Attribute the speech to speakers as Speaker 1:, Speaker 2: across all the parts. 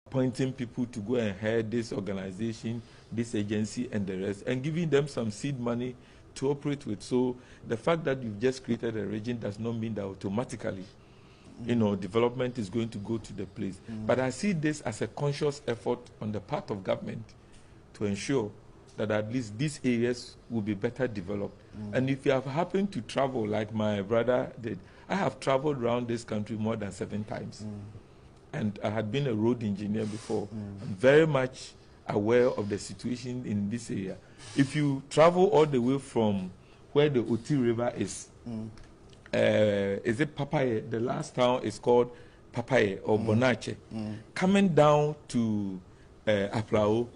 Speaker 1: appointing people to go and head this organization, this agency, and the rest, and giving them some seed money to operate with. So the fact that you've just created a region does not mean that automatically, development is going to go to the place. But I see this as a conscious effort on the part of government to ensure that at least these areas will be better developed. And if you have happened to travel like my brother did, I have traveled around this country more than 7 times. And I had been a road engineer before. I'm very much aware of the situation in this area. If you travel all the way from where the Oti River is it Papaye? The last town is called Papaye or Bonache. Coming down to Aprao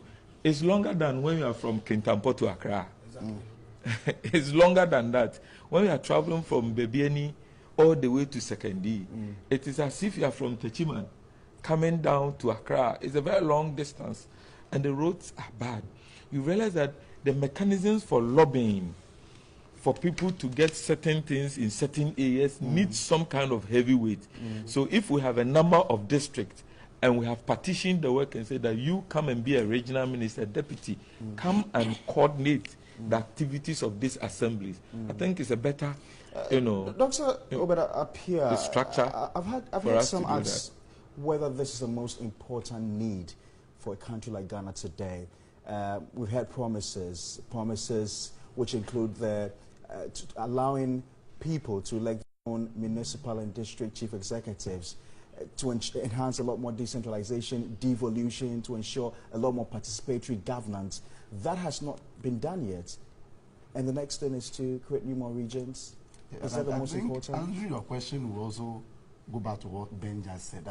Speaker 1: is longer than when you are from Kintampo to Accra. Exactly. It's longer than that. When you are traveling from Bebieni all the way to Sekendi, it is as if you are from Techiman coming down to Accra. It's a very long distance, and the roads are bad. You realize that the mechanisms for lobbying for people to get certain things in certain areas need some kind of heavyweight. So if we have a number of districts and we have partitioned the work and said that you come and be a regional minister, deputy, come and coordinate the activities of these assemblies, I think it's a better,
Speaker 2: Dr. Obeda, up here,
Speaker 1: the structure.
Speaker 2: I've heard some ask whether this is the most important need for a country like Ghana today. We've had promises which include allowing people to elect their own municipal and district chief executives, to enhance a lot more decentralization, devolution, to ensure a lot more participatory governance. That has not been done yet. And the next thing is to create new more regions.
Speaker 3: Yeah, is that the most important? Answering your question will also go back to what Ben just said.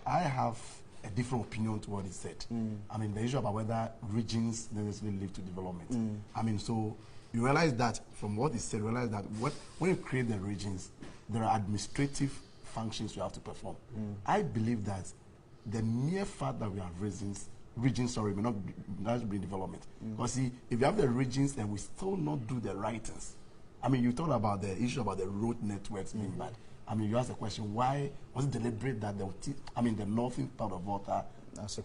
Speaker 3: I have a different opinion to what he said. I mean, the issue about whether regions necessarily lead to development. I mean, so you realize that from what he said, realize that when you create the regions, there are administrative functions you have to perform. I believe that the mere fact that we have regions, may not bring development. Because see, if you have the regions and we still not do the right things, I mean, you talked about the issue about the road networks being bad. I mean, you asked the question, why was it deliberate that the northern part of water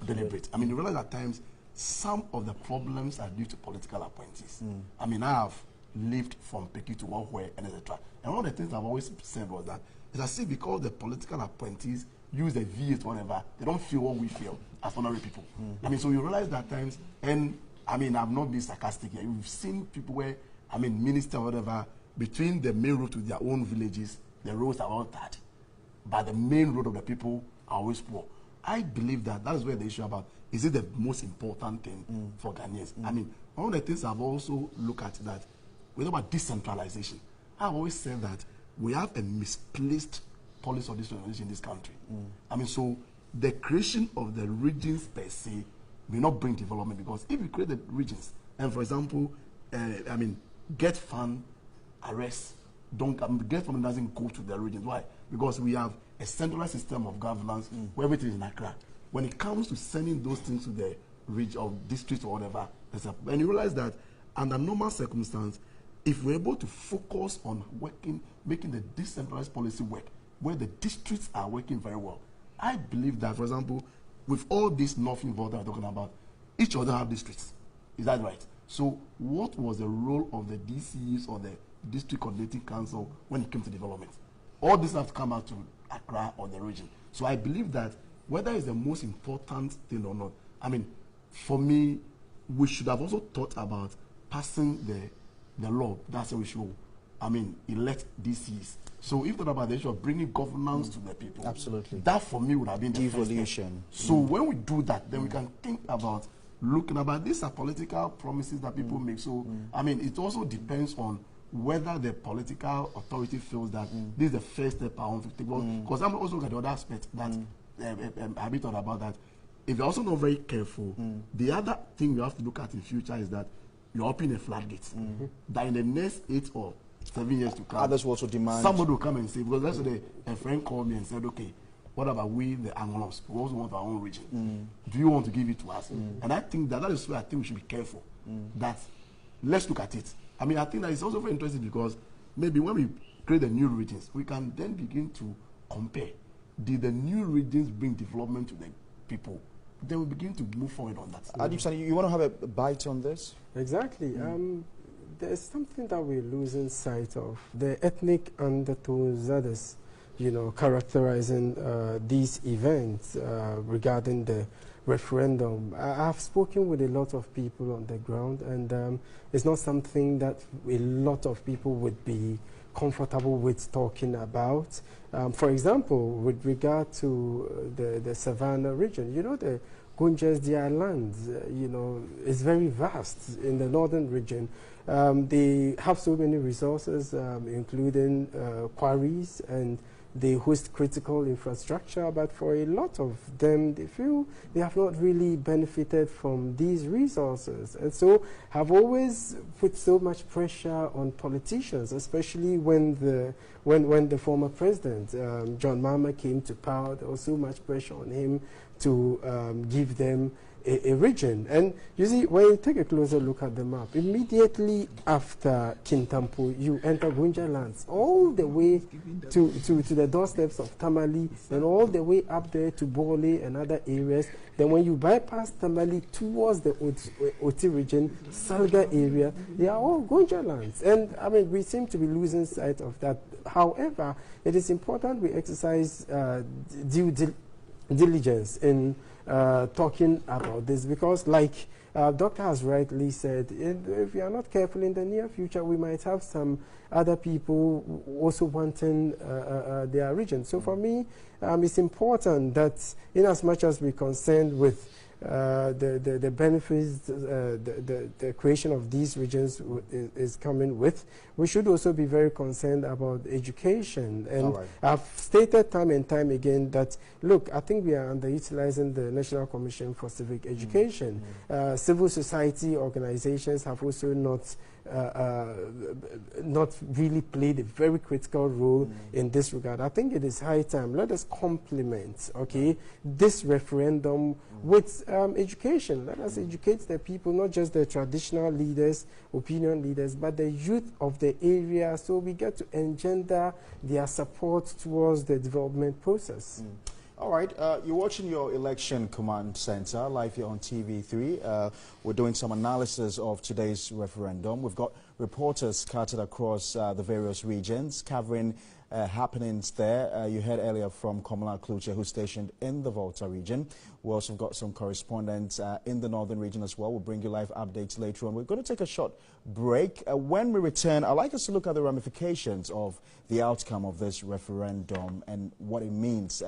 Speaker 3: deliberate? I mean, you realize at times some of the problems are due to political appointees. I mean, I have lived from Peki to Wahwe and etc. And one of the things I've always said was that it's as if because the political appointees use the VA to whatever, they don't feel what we feel as ordinary people. I mean, so you realize that at times, and I mean, I've not been sarcastic here. You've seen people where, I mean, minister or whatever, between the main road to their own villages, the roads are all bad, but the main road of the people are always poor. I believe that is where the issue about, is it the most important thing for Ghanaians? I mean, one of the things I've also looked at that, we talk about decentralization. I've always said that we have a misplaced policy of decentralization in this country. I mean, so the creation of the regions per se will not bring development, because if you create the regions, and for example, I mean, get fund, arrest, get fund doesn't go to the regions. Why? Because we have a centralized system of governance where everything is in Accra. When it comes to sending those things to the region or district or whatever, and you realize that under normal circumstances, if we're able to focus on making the decentralized policy work, where the districts are working very well, I believe that, for example, with all this northern vote that we're talking about, each of them have districts. Is that right? So what was the role of the DCs or the District Coordinating Council when it came to development? All this has to come out to Accra or the region. So I believe that whether it's the most important thing or not, I mean, for me, we should have also thought about passing the law. That's how we should, I mean, elect DCs. So if thought about the issue of bringing governance to the people,
Speaker 2: absolutely,
Speaker 3: that for me would have been
Speaker 2: devolution.
Speaker 3: So when we do that, then we can think about looking about these are political promises that people make. So I mean, it also depends on whether the political authority feels that this is the first step I want to take. Because I'm also looking at the other aspect that I've been thought about that. If you're also not very careful, the other thing you have to look at in future is that you're opening a floodgate. That in the next 8 or 7 years to come,
Speaker 2: others will also demand.
Speaker 3: Somebody will come and say, because yesterday a friend called me and said, okay, what about we, the Anglos? We also want our own region. Do you want to give it to us? And I think that is where I think we should be careful. That let's look at it. I mean, I think that it's also very interesting because maybe when we create the new regions, we can then begin to compare. Did the new regions bring development to the people they will begin to move forward on that.
Speaker 2: Adib Saani, you want to have a bite on this?
Speaker 4: Exactly. There's something that we're losing sight of. The ethnic undertones that is, characterizing these events regarding the referendum. I've spoken with a lot of people on the ground, and it's not something that a lot of people would be comfortable with talking about. For example, with regard to the Savannah region, the Gunjas, their land, is very vast in the northern region. They have so many resources, including quarries, and they host critical infrastructure, but for a lot of them, they feel they have not really benefited from these resources, and so have always put so much pressure on politicians, especially when the former president, John Mahama, came to power. There was so much pressure on him to give them a region. And you see, when you take a closer look at the map, immediately after Kintampo, you enter Gunja lands, all the way to the doorsteps of Tamale, and all the way up there to Bole and other areas. Then when you bypass Tamale towards the Oti region, Salga area, they are all Gunja lands. And I mean, we seem to be losing sight of that. However, it is important we exercise due diligence in talking about this, because like Doctor has rightly said, if we are not careful in the near future, we might have some other people also wanting their region. So for me, it's important that in as much as we're concerned with the benefits the creation of these regions is coming with, we should also be very concerned about education. And I've stated time and time again that, look, I think we are underutilizing the National Commission for Civic Education. Civil society organizations have also not really played a very critical role in this regard. I think it is high time. Let us complement, this referendum with education. Let us educate the people, not just the traditional leaders, opinion leaders, but the youth of the area, so we get to engender their support towards the development process.
Speaker 2: All right, you're watching your Election Command Center live here on TV3. We're doing some analysis of today's referendum. We've got reporters scattered across the various regions covering happenings there. You heard earlier from Komala Kluche, who's stationed in the Volta region. We also got some correspondents in the northern region as well. We'll bring you live updates later on. We're going to take a short break. When we return, I'd like us to look at the ramifications of the outcome of this referendum and what it means.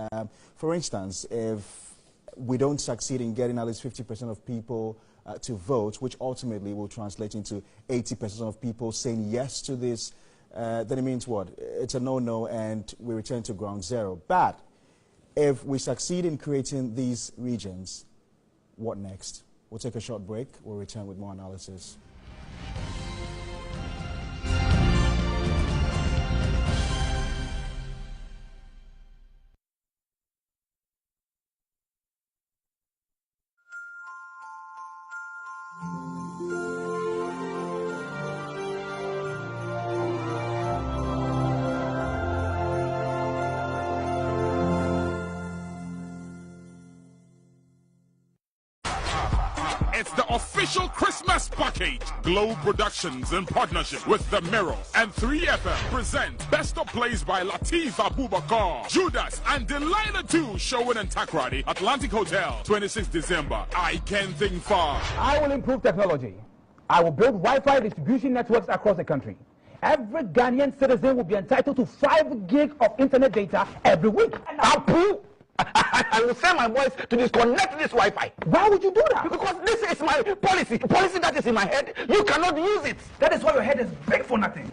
Speaker 2: For instance, if we don't succeed in getting at least 50% of people to vote, which ultimately will translate into 80% of people saying yes to this, then it means what? It's a no-no, and we return to ground zero. But if we succeed in creating these regions, what next? We'll take a short break. We'll return with more analysis.
Speaker 5: It's the official Christmas package. Glow Productions in partnership with The Mirror and 3FM present Best of Plays by Lateef Abubakar, Judas and Delilah 2 showing in Takrady, Atlantic Hotel, 26 December. I can think far.
Speaker 6: I will improve technology. I will build Wi-Fi distribution networks across the country. Every Ghanaian citizen will be entitled to 5 gig of internet data every week.
Speaker 7: I will send my boys to disconnect this Wi-Fi.
Speaker 6: Why would you do that?
Speaker 7: Because this is my policy. Policy that is in my head, you cannot use it.
Speaker 6: That is why your head is big for nothing.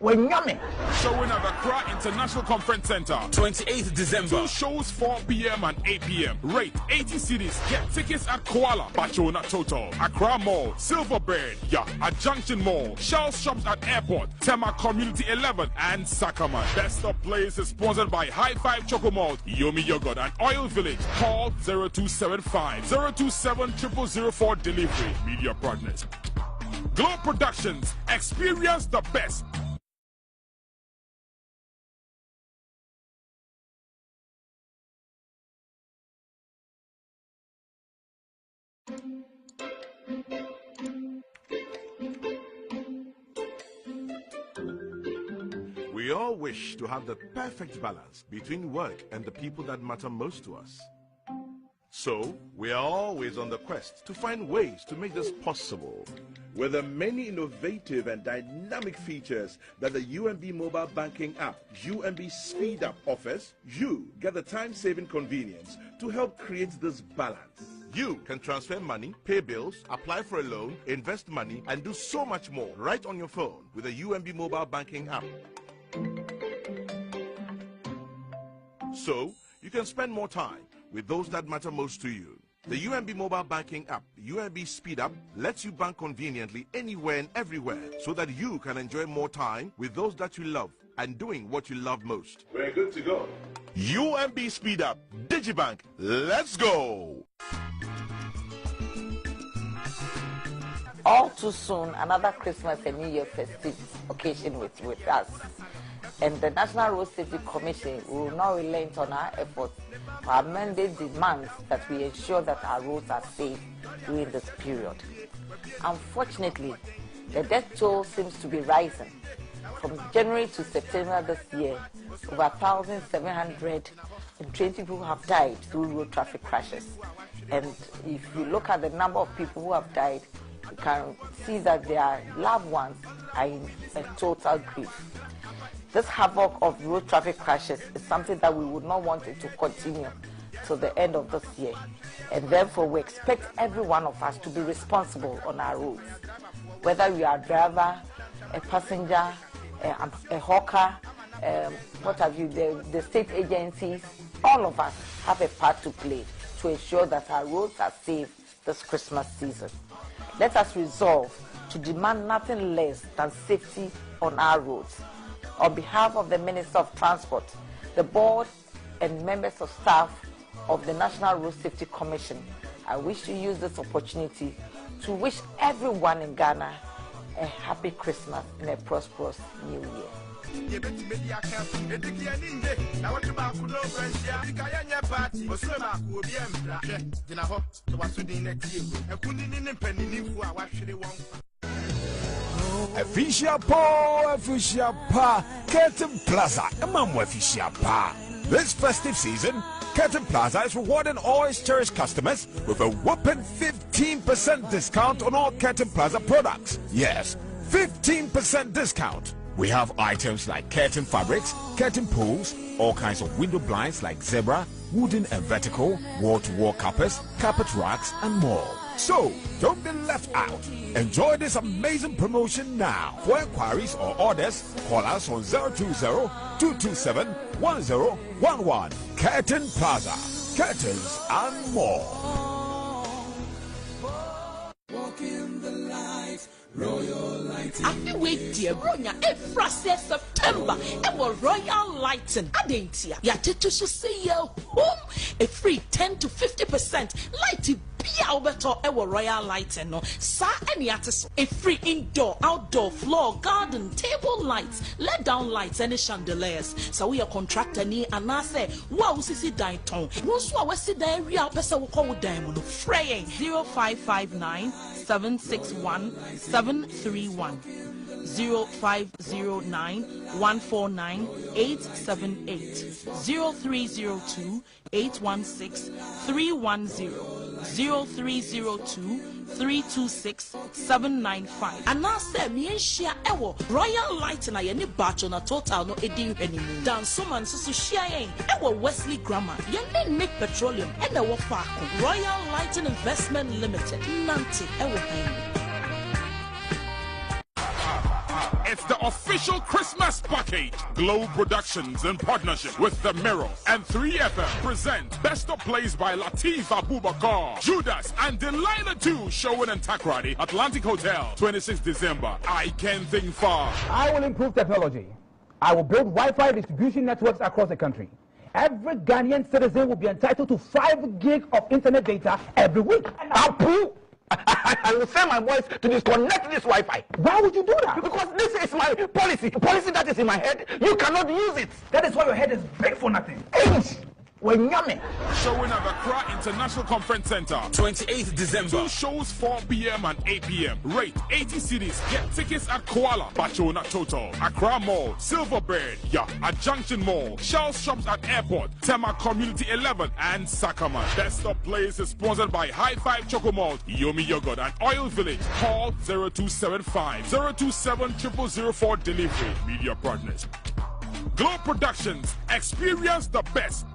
Speaker 7: When yummy.
Speaker 5: Showing at Accra International Conference Center, 28th December. 2 shows, 4 p.m. and 8 p.m. Rate 80 cedis. Get tickets at Kuala, Bachona Total, Accra Mall, Silverbird, at Junction Mall, Shell Shops at Airport, Tema Community 11, and Sakaman. Best of Plays is sponsored by High Five Choco Malt, Yomi Yogurt, and Oil Village. Call 0275 027 0004 delivery. Media partners. Glow Productions. Experience the best.
Speaker 8: We all wish to have the perfect balance between work and the people that matter most to us. So, we are always on the quest to find ways to make this possible. With the many innovative and dynamic features that the UMB mobile banking app, UMB Speed Up, offers, you get the time-saving convenience to help create this balance. You can transfer money, pay bills, apply for a loan, invest money, and do so much more right on your phone with the UMB mobile banking app. So, you can spend more time with those that matter most to you. The UMB mobile banking app, UMB Speed Up, lets you bank conveniently anywhere and everywhere so that you can enjoy more time with those that you love and doing what you love most. We're good to go. UMB Speed Up, Digibank, let's go!
Speaker 9: All too soon, another Christmas and New Year festive occasion with us. And the National Road Safety Commission will not relent on our efforts to amend the demands that we ensure that our roads are safe during this period. Unfortunately, the death toll seems to be rising. From January to September this year, over 1,720 people have died through road traffic crashes. And if you look at the number of people who have died, you can see that their loved ones are in a total grief. This havoc of road traffic crashes is something that we would not want it to continue till the end of this year. And therefore, we expect every one of us to be responsible on our roads. Whether you are a driver, a passenger, a hawker, what have you, the state agencies, all of us have a part to play to ensure that our roads are safe this Christmas season. Let us resolve to demand nothing less than safety on our roads. On behalf of the Minister of Transport, the board and members of staff of the National Road Safety Commission, I wish to use this opportunity to wish everyone in Ghana a happy Christmas and a prosperous New Year.
Speaker 10: Efficient Pa, Curtain Plaza, Emmanuel Efficient Pa. This festive season, Curtain Plaza is rewarding all its cherished customers with a whopping 15% discount on all Curtain Plaza products. Yes, 15% discount. We have items like curtain fabrics, curtain pools, all kinds of window blinds like zebra, wooden and vertical, wall-to-wall carpets, carpet racks, and more. So, don't be left out. Enjoy this amazing promotion now. For inquiries or orders, call us on 020-227-1011. Curtain Plaza. Curtains and more.
Speaker 11: Walk in the light, Royal Lighting. I feel wait, dear Bronya, every September, and Royal Lighting. Adentia, ya to say your home a free 10 to 50% lighting. Alberto Ewa Royal Lighting no sa any artist a free indoor, outdoor, floor, garden, table lights, let down lights, any chandeliers. So we are contractor ni and I say wow sisi die ton. Once we see the real person will call diamond fraying 0559 761 731 0509 149 878 0302 816 310 0302 326 795 and now say me share ewo Royal Lighting ayeni batch on a total no edi anymore dan so man so share ewo Wesley Grammar yeni Nick Petroleum and ewo Faco Royal Lighting Investment Limited nanti ewo
Speaker 5: It's the official Christmas package. Glow Productions in partnership with The Mirror and 3FM present Best of Plays by Lateef Abubakar, Judas and Delilah 2 showing in Takrady, Atlantic Hotel, 26 December. I can think far.
Speaker 6: I will improve technology. I will build Wi-Fi distribution networks across the country. Every Ghanaian citizen will be entitled to 5 gig of internet data every week.
Speaker 7: I will send my boys to disconnect this Wi-Fi.
Speaker 6: Why would you do that?
Speaker 7: Because this is my policy. The policy that is in my head, you cannot use it.
Speaker 6: That is why your head is big for nothing.
Speaker 7: when yummy.
Speaker 5: Showing at the Accra International Conference Center, 28th December. 2 shows 4 p.m. and 8 p.m. Rate 80 cities. Get tickets at Koala, Bachona Total, Accra Mall, Silverbird, at Junction Mall, Shell Shops at Airport, Tema Community 11, and Sakaman. Best of Place is sponsored by High Five Choco Malt, Yomi Yogurt, and Oil Village. Call 0275 027 0004 delivery. Media partners. Glow Productions. Experience the best.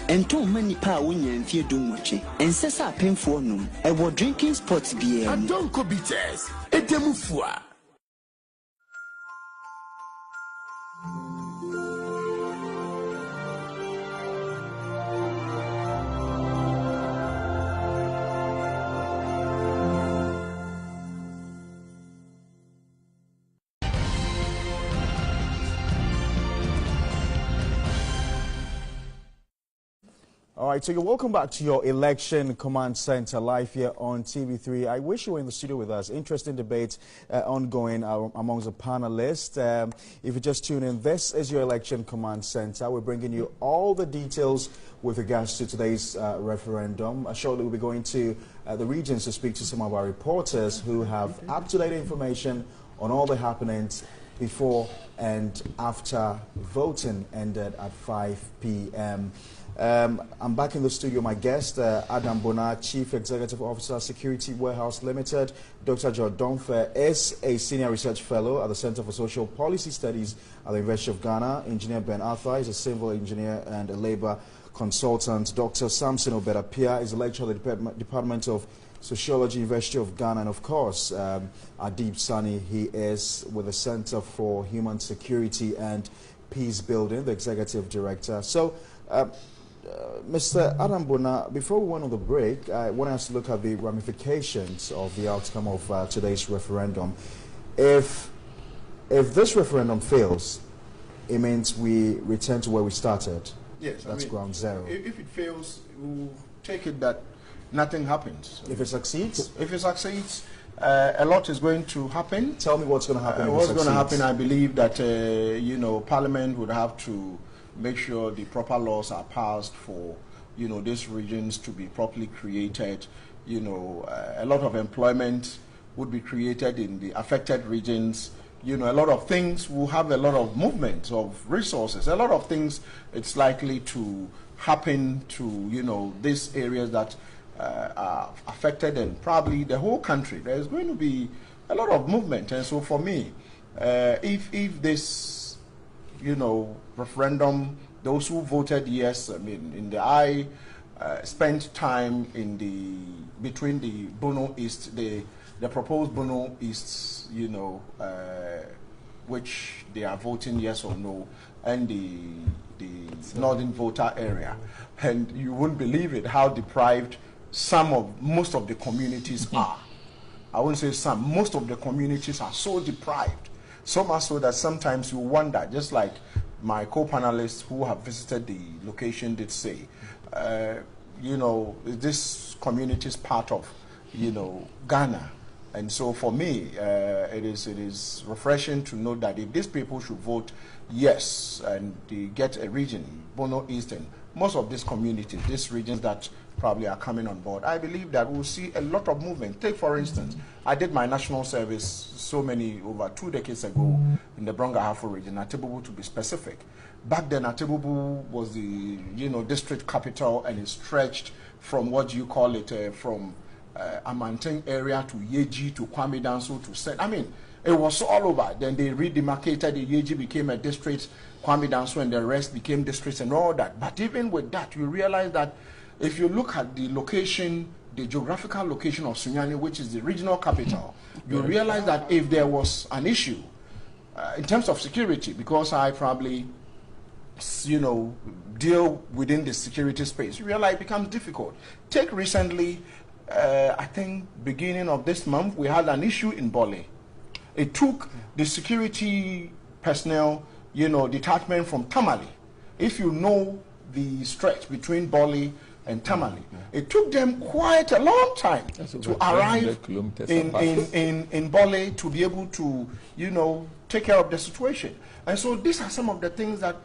Speaker 12: And too many power and fear doom watching. And says I pay for no. I was drinking sports beer.
Speaker 13: And don't go bitters. A demufua.
Speaker 2: All right, so you're welcome back to your Election Command Center live here on TV3. I wish you were in the studio with us. Interesting debate ongoing amongst the panelists. If you just tune in, this is your Election Command Center. We're bringing you all the details with regards to today's referendum. Shortly, we'll be going to the regions to speak to some of our reporters who have up-to-date information on all the happenings before and after voting ended at 5 p.m. I'm back in the studio. My guest, Adam Bona, Chief Executive Officer, Security Warehouse Limited. Dr. George Donfe is a Senior Research Fellow at the Center for Social Policy Studies at the University of Ghana. Engineer Ben Arthur is a civil engineer and a labor consultant. Dr. Samson Obedapia is a lecturer at the Department of Sociology, University of Ghana. And of course, Adib Saani, he is with the Center for Human Security and Peace Building, the Executive Director. So, Mr. Adam Bona, before we went on the break, I want us to look at the ramifications of the outcome of today's referendum. If this referendum fails, it means we return to where we started.
Speaker 3: Yes,
Speaker 2: that's ground zero.
Speaker 3: If it fails, we'll take it that nothing happens.
Speaker 2: If it succeeds?
Speaker 3: If it succeeds, a lot is going to happen.
Speaker 2: Tell me what's going to happen.
Speaker 3: What's going to happen, I believe that, Parliament would have to make sure the proper laws are passed for, these regions to be properly created. A lot of employment would be created in the affected regions. A lot of things will have a lot of movement of resources. A lot of things it's likely to happen to, these areas that are affected, and probably the whole country. There's going to be a lot of movement. And so for me, if this referendum, those who voted yes, I spent time between the Bono East, the proposed Bono East, which they are voting yes or no, and the northern voter area. And you wouldn't believe it, how deprived most of the communities are. I wouldn't say some, most of the communities are so deprived. So much so that sometimes you wonder, just like my co-panelists who have visited the location did say, this community is part of, Ghana. And so for me, it is refreshing to know that if these people should vote yes, and they get a region, Bono Eastern, most of these communities, these regions that probably are coming on board, I believe that we'll see a lot of movement. Take, for instance, I did my national service over 2 decades ago in the Brongahafo region, Atibubu to be specific. Back then, Atibubu was the district capital, and it stretched from from Amanting area to Yeji to Kwame Danso to Sen. It was all over. Then they redemarcated. The Yeji became a district, Kwame Danso and the rest became districts and all that. But even with that, you realize that if you look at the location, the geographical location of Sunyani, which is the regional capital, you realize that if there was an issue, in terms of security, because I probably, you know, deal within the security space, you realize it becomes difficult. Take recently, I think beginning of this month, we had an issue in Bole. It took the security personnel, you know, detachment from Tamale. If you know the stretch between Bole and Tamale, it took them quite a long time to arrive in Bole to be able to, you know, take care of the situation. And so these are some of the things that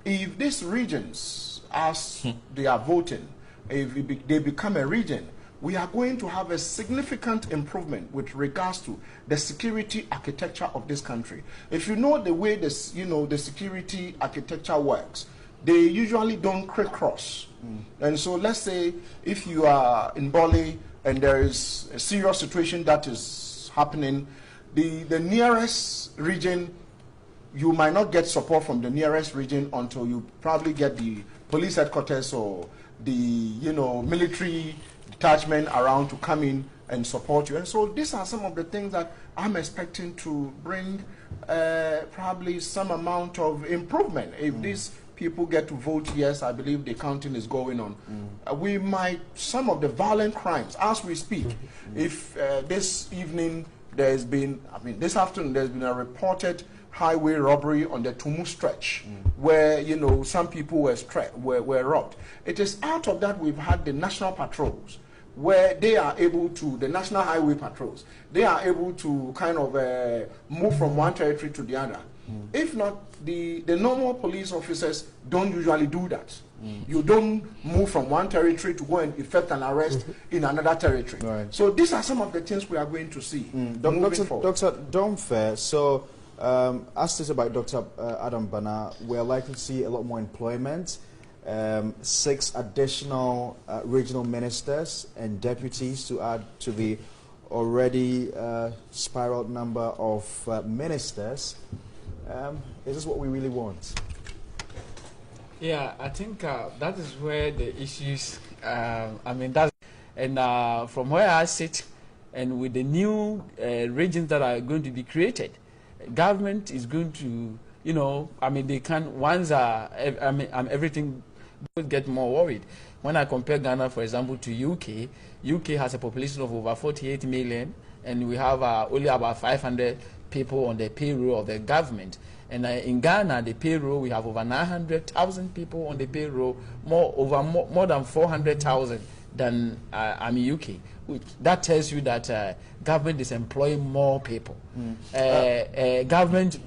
Speaker 3: if these regions, as they are voting, if they become a region, we are going to have a significant improvement with regards to the security architecture of this country. If you know the way this, you know, the security architecture works, they usually don't crisscross. And so let's say if you are in Bole and there is a serious situation that is happening, the nearest region, you might not get support from the nearest region until you probably get the police headquarters or the, you know, military detachment around to come in and support you. And so these are some of the things that I'm expecting to bring probably some amount of improvement. If these people get to vote yes, I believe the counting is going on. We might, some of the violent crimes, as we speak, if this evening there's been, I mean, this afternoon there's been a reported highway robbery on the Tumu stretch, where, you know, some people were robbed. It is out of that we've had the national patrols, where they are able to, the national highway patrols, they are able to kind of move from one territory to the other. If not, the normal police officers don't usually do that. You don't move from one territory to go and effect an arrest in another territory. Right. So these are some of the things we are going to see.
Speaker 2: Dr. Domfair, so as stated by Dr. Adam Bana, we are likely to see a lot more employment, 6 additional regional ministers and deputies to add to the already spiraled number of ministers. Is this what we really want?
Speaker 14: Yeah, I think that is where the issues, I mean, that's, and from where I sit, and with the new regions that are going to be created, government is going to, you know, I mean, they can, once, I mean, everything would get more worried. When I compare Ghana, for example, to UK, UK has a population of over 48 million, and we have only about 500 people on the payroll of the government. And in Ghana, the payroll, we have over 900,000 people on the payroll, more than 400,000 than I mean UK. That tells you that government is employing more people. Government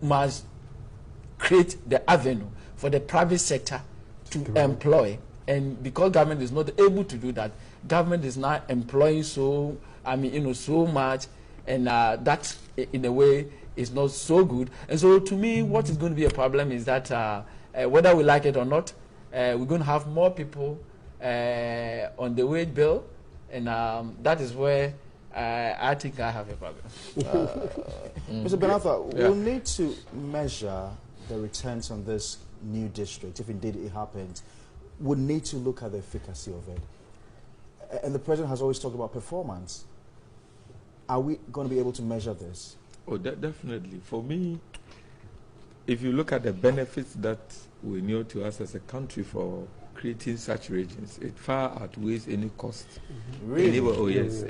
Speaker 14: must create the avenue for the private sector to employ, and because government is not able to do that, government is not employing so, I mean, you know, so much, and that in a way is not so good. And so to me, what is going to be a problem is that whether we like it or not, we're going to have more people on the wage bill, and that is where I think I have a problem.
Speaker 2: Mr. Benatha, we'll need to measure the returns on this new district, if indeed it happens. We'll need to look at the efficacy of it. And the President has always talked about performance. Are we going to be able to measure this?
Speaker 1: Oh, definitely. For me, if you look at the benefits that we know to us as a country for creating such regions, it far outweighs any cost.
Speaker 2: Really?
Speaker 1: Anybody, oh yes,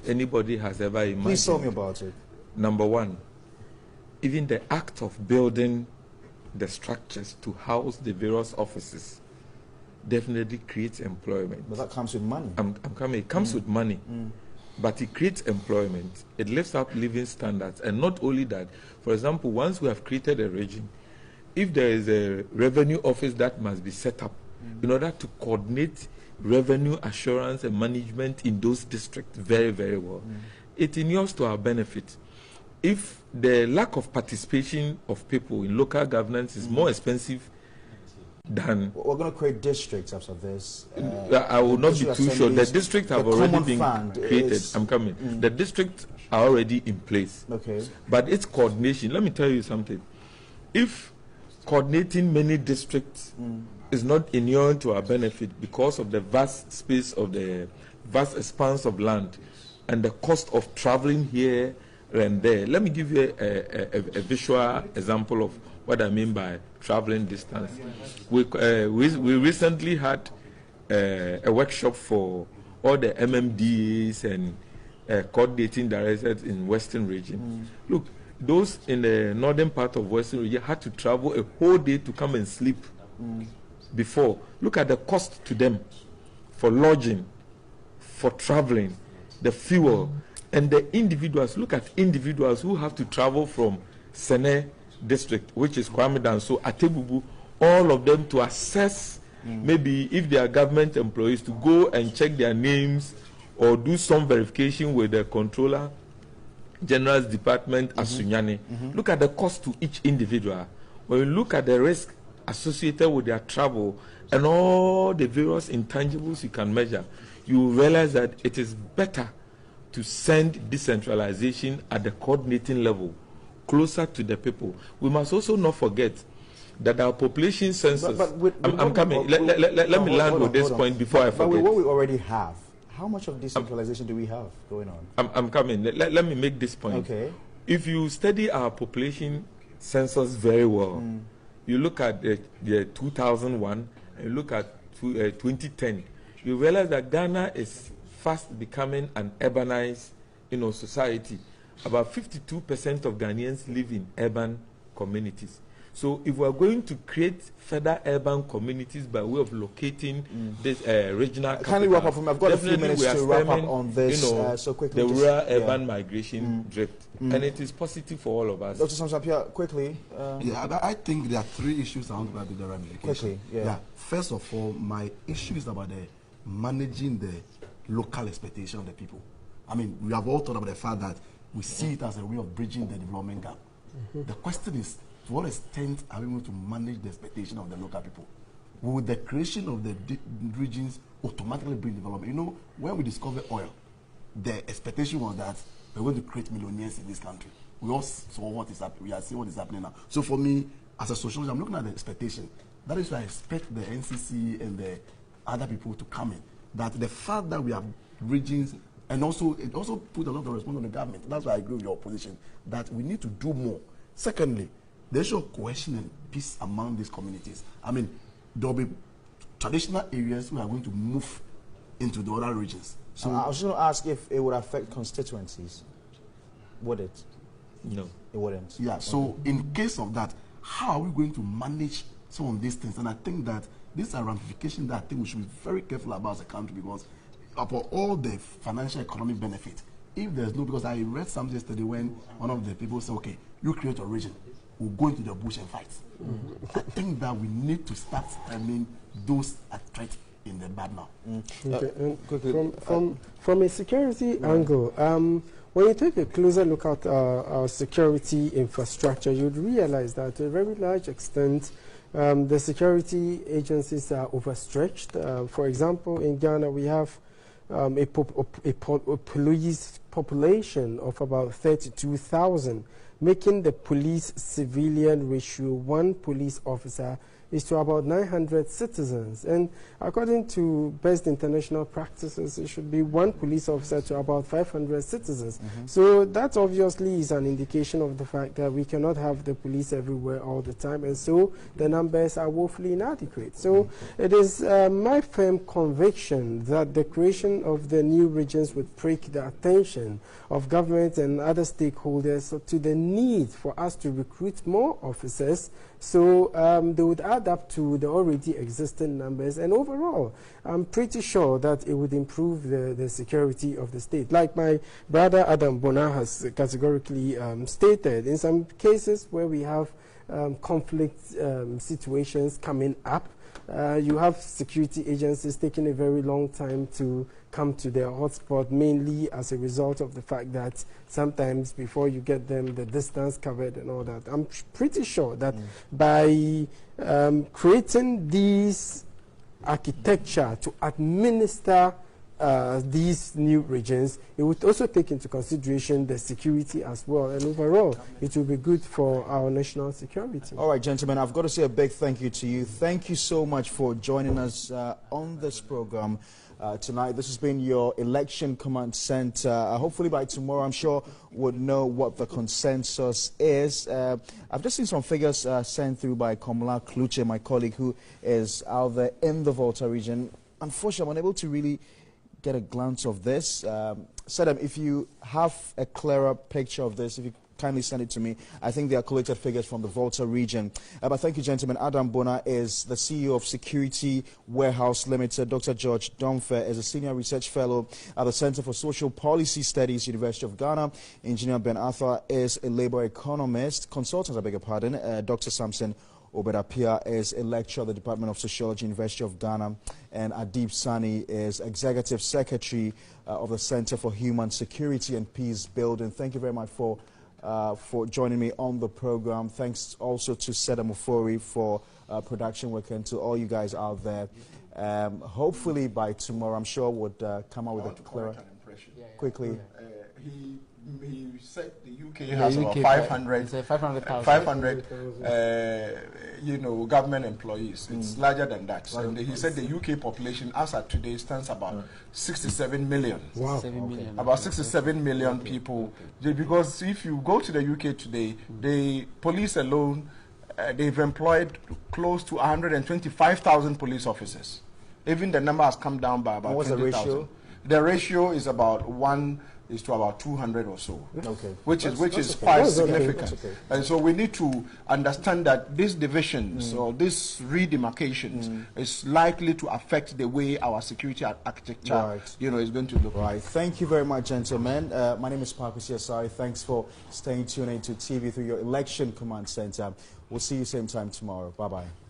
Speaker 1: anybody has ever imagined.
Speaker 2: Please tell me about it.
Speaker 1: Number one, even the act of building the structures to house the various offices definitely creates employment.
Speaker 2: But that comes with money.
Speaker 1: It comes with money. But it creates employment. It lifts up living standards. And not only that, for example, once we have created a region, if there is a revenue office that must be set up in order to coordinate revenue assurance and management in those districts very, very well, it inures to our benefit. If the lack of participation of people in local governance is more expensive than...
Speaker 2: We're going to create districts after this.
Speaker 1: I will not be too sure. The districts have already been created. I'm coming. The districts are already in place.
Speaker 2: Okay.
Speaker 1: But it's coordination. Let me tell you something. If coordinating many districts is not inuring to our benefit because of the vast space of the vast expanse of land and the cost of traveling here and there. Let me give you a visual example of what I mean by traveling distance. We recently had a workshop for all the MMDs and coordinating directors in Western region. Look, those in the northern part of Western region had to travel a whole day to come and sleep before. Look at the cost to them for lodging, for traveling, the fuel, and the individuals. Look at individuals who have to travel from Sene district, which is Kwame Danso, Atebubu, all of them to assess, maybe if they are government employees, to go and check their names or do some verification with the Controller General's Department at Sunyani. Look at the cost to each individual. When you look at the risk associated with their travel and all the various intangibles you can measure, you realize that it is better to send decentralization at the coordinating level, closer to the people. We must also not forget that our population census... I'm coming. Let me land with this point before I forget.
Speaker 2: But with what we already have, how much of decentralization do we have going on?
Speaker 1: I'm coming. Let me make this point.
Speaker 2: Okay.
Speaker 1: If you study our population census very well, you look at the 2001 and you look at 2010, you realize that Ghana is fast becoming an urbanized, society. About 52% of Ghanaians live in urban communities. So if we are going to create further urban communities by way of locating this regional capital,
Speaker 2: can we wrap up? I've got a few minutes to wrap up on this. So quickly,
Speaker 1: the rural-urban migration drift, and it is positive for all of us.
Speaker 2: Dr. Samsapia, quickly.
Speaker 3: I think there are three issues I want to about the ramification.
Speaker 2: Quickly, yeah.
Speaker 3: First of all, my issue is about managing the local expectation of the people. I mean, we have all thought about the fact that we see it as a way of bridging the development gap. The question is, to what extent are we able to manage the expectation of the local people? Will the creation of the regions automatically bring development? When we discovered oil, the expectation was that we're going to create millionaires in this country. We all saw what is happening. We are seeing what is happening now. So for me, as a sociologist, I'm looking at the expectation. That is why I expect the NCC and the other people to come in. That the fact that we have regions, and also it also put a lot of responsibility on the government. That's why I agree with your position that we need to do more. Secondly, the issue of cohesion and peace among these communities. I mean, there will be traditional areas we are going to move into the other regions. So
Speaker 2: I was going to ask if it would affect constituencies. Would it?
Speaker 1: No,
Speaker 2: it wouldn't.
Speaker 3: Yeah. So in case of that, how are we going to manage some of these things? And I think that these are ramifications that I think we should be very careful about as a country, because for all the financial economic benefit, if there's no, because I read something yesterday when one of the people said, okay, you create a region, we'll go into the bush and fight. I think that we need to start those at threat in the bad now.
Speaker 4: Okay. From a security angle, when you take a closer look at our security infrastructure, you'd realize that to a very large extent, the security agencies are overstretched. For example, in Ghana, we have a police population of about 32,000, making the police-civilian ratio, one police officer is to about 900 citizens. And according to best international practices, it should be one police officer to about 500 citizens. So that obviously is an indication of the fact that we cannot have the police everywhere all the time, and so the numbers are woefully inadequate. So it is my firm conviction that the creation of the new regions would prick the attention of government and other stakeholders to the need for us to recruit more officers, so they would add up to the already existing numbers, and overall I'm pretty sure that it would improve the security of the state. Like my brother Adam Bona has categorically stated, in some cases where we have conflict situations coming up, you have security agencies taking a very long time to come to their hotspot, mainly as a result of the fact that sometimes before you get them, the distance covered and all that. I'm pretty sure that by creating these architecture to administer these new regions, it would also take into consideration the security as well. And overall, it will be good for our national security.
Speaker 2: All right, gentlemen, I've got to say a big thank you to you. Thank you so much for joining us on this program tonight. This has been your Election Command Center. Hopefully by tomorrow, I'm sure we'll know what the consensus is. I've just seen some figures sent through by Komla Kluche, my colleague who is out there in the Volta region. Unfortunately, I'm unable to really get a glance of this. Sadam, if you have a clearer picture of this, if you kindly send it to me. I think they are collated figures from the Volta region. But thank you, gentlemen. Adam Bona is the CEO of Security Warehouse Limited. Dr. George Domfe is a senior research fellow at the Center for Social Policy Studies, University of Ghana. Engineer Ben Arthur is a labor economist. Consultant, I beg your pardon. Dr. Samson Obedapia is a lecturer at the Department of Sociology, University of Ghana. And Adib Saani is Executive Secretary of the Center for Human Security and Peace Building. Thank you very much for joining me on the program. Thanks also to Seda Mufori for production work and to all you guys out there. Hopefully by tomorrow, I'm sure would come out with a clearer. Quickly.
Speaker 3: He said the UK has about 500 government employees. It's larger than that. And he said the UK population as of today stands about 67 million.
Speaker 4: Wow.
Speaker 3: About 67 million people. Because if you go to the UK today, the police alone, they've employed close to 125,000 police officers. Even the number has come down by about 20,000. The ratio is about 1 is to about 200 or so, which is quite significant. And so we need to understand that these divisions or these redemarcations is likely to affect the way our security architecture is going to look.
Speaker 2: Right. Thank you very much, gentlemen. My name is Parker CSI. Thanks for staying tuned into TV3, your Election Command Center. We'll see you same time tomorrow. Bye-bye.